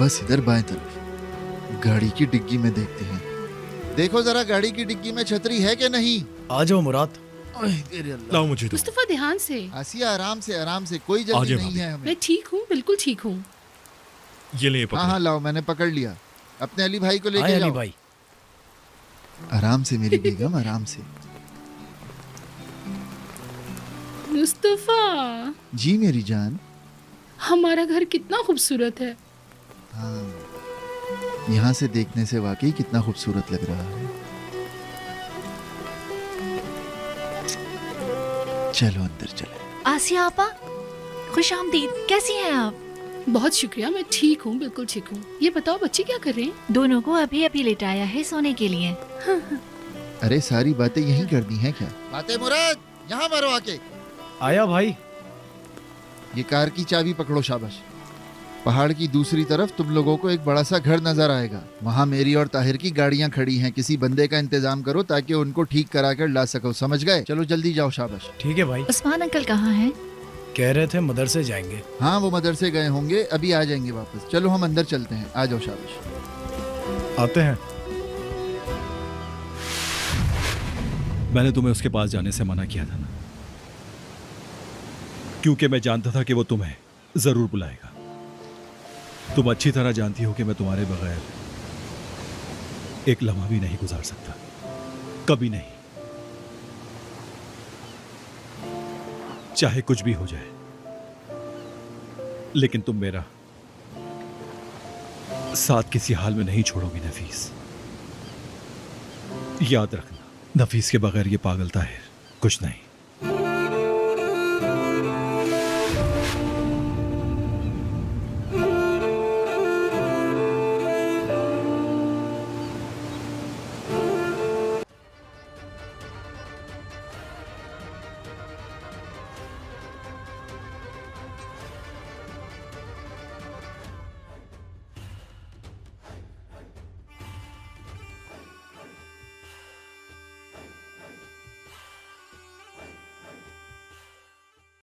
बस इधर बाएं तरफ गाड़ी की डिग्गी में देखते हैं। देखो जरा गाड़ी की डिग्गी में छतरी है कि नहीं। आ जाओ मुराद। ओए तेरे अल्लाह। लाओ मुझे दो। मुस्तफा ध्यान से। आसिया आराम से, कोई आ जल्दी जाए नहीं भाभी। है हमें। मैं ठीक हूँ, बिल्कुल ठीक हूँ। ये ले हाँ पकड़ो। हाँ लाओ, मैंने पकड़ लिया। अपने अली भाई को आए लेके अली जाओ। भाई। आराम से मेरी बेगम, आराम से। मुस्तफा, जी मेरी जान। हमारा घर कितना खूबसूरत है। हाँ, यहाँ से देखने से वाकई कितना खूबसूरत लग रहा है। चलो अंदर चले। आसिया आपा, खुश आमदीद। कैसी हैं आप? बहुत शुक्रिया, मैं ठीक हूँ, बिल्कुल ठीक हूँ। ये बताओ बच्चे क्या कर रहे हैं? दोनों को अभी अभी लेटाया है सोने के लिए। अरे सारी बातें यहीं करनी है क्या? बातें मुराद, यहाँ मारो आके। आया भाई। ये कार की चाबी पकड़ो, शाबाश। पहाड़ की दूसरी तरफ तुम लोगों को एक बड़ा सा घर नजर आएगा। वहाँ मेरी और ताहिर की गाड़ियाँ खड़ी हैं। किसी बंदे का इंतजाम करो ताकि उनको ठीक करा कर ला सको, समझ गए? चलो जल्दी जाओ, शाबाश। ठीक है भाई। उस्मान अंकल कहाँ हैं? कह रहे थे मदरसे जाएंगे। हाँ वो मदरसे गए होंगे, अभी आ जाएंगे वापस। चलो हम अंदर चलते हैं, आ जाओ, शाबाश। आते हैं। मैंने तुम्हें उसके पास जाने से मना किया था ना, क्योंकि मैं जानता था कि वो तुम्हें जरूर बुलाएगा। तुम अच्छी तरह जानती हो कि मैं तुम्हारे बगैर एक लम्हा भी नहीं गुजार सकता, कभी नहीं, चाहे कुछ भी हो जाए। लेकिन तुम मेरा साथ किसी हाल में नहीं छोड़ोगी नफीस। याद रखना, नफीस के बगैर ये पागल ताहिर कुछ नहीं।